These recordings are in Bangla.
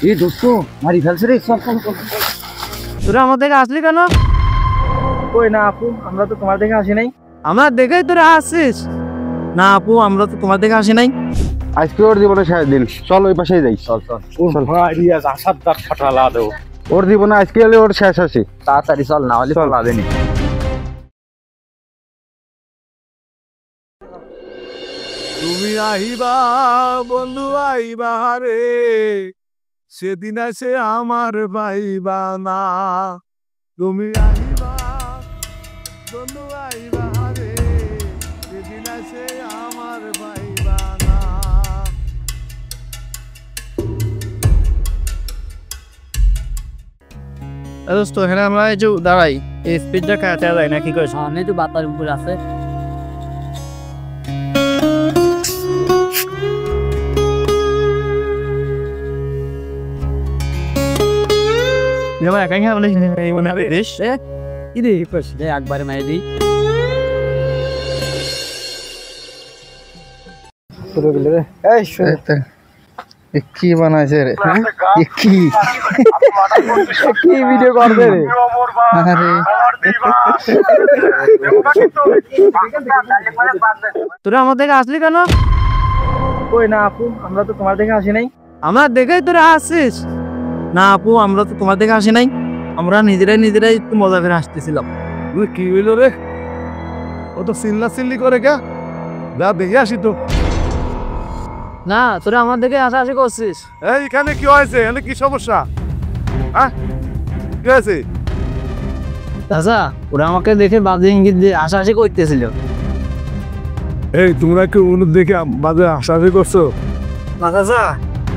এই দোস্ত মারি ফেলছে রে, চল চল চল। তোরা আমার দেখে আসলি কেন? কই না আপু, আমরা তো তোমার দেখে আসি নাই। আমার দেখেই তোরা আসছিস? না আপু, আমরা তো তোমার দেখে আসি নাই। আজকে ওর জীবনে শেষ দিন, চল ওই পাশেই যাই। চল চল। চল। রিয়াজ আসাদ দাঁত ফাটালা দেও। ওর জীবনে আজকে হলে ওর শেষ আসি। তাড়াতাড়ি চল, না হলে চল। পালাবে নি। তুমি আইবা বন্ধু আইবা রে, সেদিন আছে আমার পাইবা না। তুমি আইবা বন্ধু আইবা রে, সেদিন আছে আমার পাইবা না। দোস্ত এখানে আমরা এই যে দাঁড়াই, এই স্পিডটা কাটা যায় না, কি করিস? সামনে তো বাতার উপর আছে। একাই একবারে মারি দিই। কি বানাইছে রে? কি ভিডিও করবে রে? তোরা আমার দেখে আসলি কেন? কই না আপু, আমরা তো তোমার দেখে আসি নাই। আমার দেখেই তোরা আসছিস? না আপু, আমরা তো তোমার দেখে আসি নাই। আমরা নিজেরাই একটু মজা করে আসতেছিলাম। কি হইলো রে? ও তো চিল্লা চিল্লি করে কে? যা দেখে আসি তো। না, তোরা আমার দেখে আসাআসি করছিস। এইখানে কি হয়েছে? এখানে কি সমস্যা? হ্যাঁ, কি হয়েছে? চাচা, ওরা আমাকে দেখে বাজে ইঙ্গিত দিয়ে আসাআসি করতেছিল। এই তোমরা কি অনুর দেখে বাজে আশাশি করছো? না চাচা,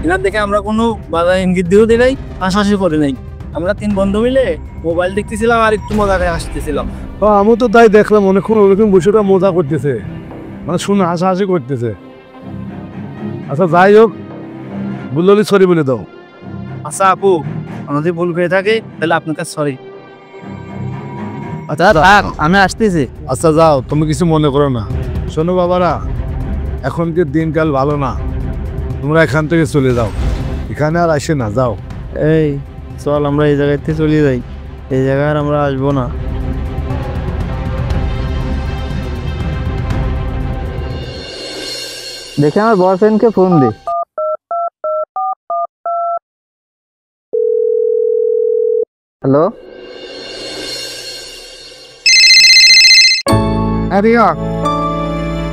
এনার দেখে আমরা কোনো বাধা ইঙ্গিত দিয়েও দিই নাই, আসাআসি করে নাই। আমরা 3 বন্ধু মিলে মোবাইল দেখতেছিলাম আর একটু মজা করে আসতেছিলাম। আমি তো তাই দেখলাম, অনেকক্ষণ ওরকম বসেটা মজা করতেছে, মানে শুনে হাসাহাসি করতেছে। আচ্ছা যাই হোক, বুললি সরি বলে দাও। আচ্ছা আপু, আমাদের ভুল হয়ে থাকে তাহলে আপনার কাছে সরি। আচ্ছা থাক, আমি আসতেছি। আচ্ছা যাও, তুমি কিছু মনে করো না। শোনো বাবারা, এখনকার দিনকাল ভালো না, তোমরা এখান থেকে চলে যাও, এখানে আর আসে না, যাও। এই চল, আমরা এই জায়গাতে চলে যাই, এই জায়গায় আর আমরা আসবো না। দেখে আমার বয়ফ্রেন্ডকে ফোন দে। হ্যালো,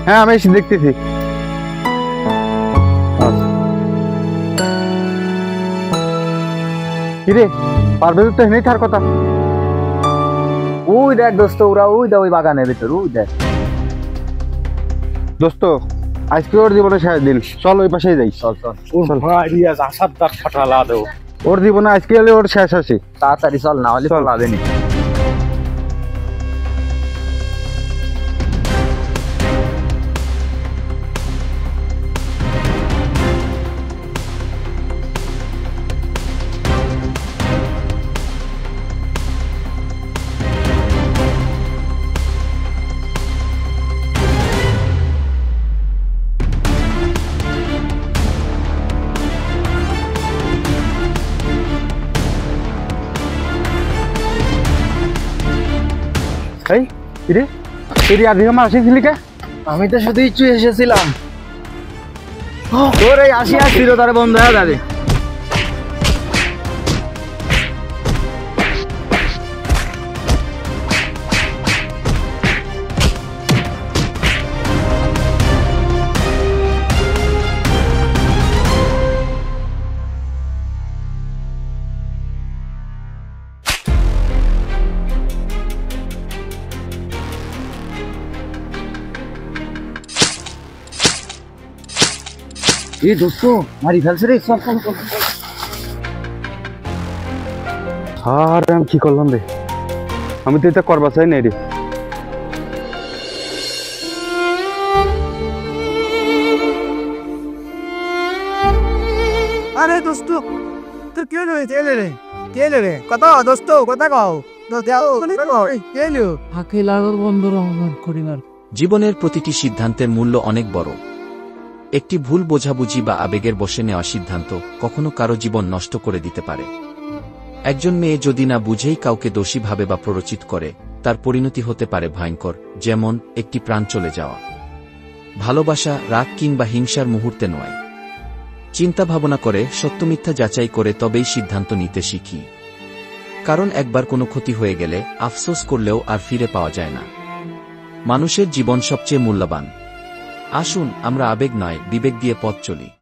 হ্যাঁ আমি এসে দেখতেছি। কিরে, পারবে তো হেনেই থার কথা। ওই দেখ দোস্ত, ওরা ওই দা ওই বাগানের ভিতর, ওই দেখ। দোস্ত আজকে ওর জীবনে শেষ দিন, চল ওই পাশেই যাই। চল চল। রিয়াজ আসাদ দাঁত ফাটালা দেও। ওর জীবনে আজকে হলে ওর শেষ আসি। তাড়াতাড়ি চল, না হলে পালাবে নি। এই কিরে, এরি আদিকে আমার আসেছিলি কে? আমি তো শুধু ইচ্ছু এসেছিলাম। তোর এই আসি আসছিল তার বন্ধ হয়ে যাবে। এই দোস্ত মারি ফেলছে রে, চল চল চল। আর আমি কি করলাম রে? আমি তো এটা করবা চাই নাই রে। আরে দোস্ত, তোর কি হয়েছে? এলে রে কথা দোস্ত, কথা কও। ফাঁকে লাগল বন্ধুর অহংকার করি না। জীবনের প্রতিটি সিদ্ধান্তের মূল্য অনেক বড়। একটি ভুল বোঝাবুঝি বা আবেগের বশে নেওয়া সিদ্ধান্ত কখনো কারো জীবন নষ্ট করে দিতে পারে। একজন মেয়ে যদি না বুঝেই কাউকে দোষী ভাবে বা প্ররোচিত করে, তার পরিণতি হতে পারে ভয়ঙ্কর, যেমন একটি প্রাণ চলে যাওয়া। ভালোবাসা রাগ কিংবা হিংসার মুহূর্তে নয়। চিন্তা ভাবনা করে সত্য মিথ্যা যাচাই করে তবেই সিদ্ধান্ত নিতে শিখি। কারণ একবার কোনো ক্ষতি হয়ে গেলে আফসোস করলেও আর ফিরে পাওয়া যায় না। মানুষের জীবন সবচেয়ে মূল্যবান। আসুন আমরা আবেগ নয় বিবেক দিয়ে পথ চলি।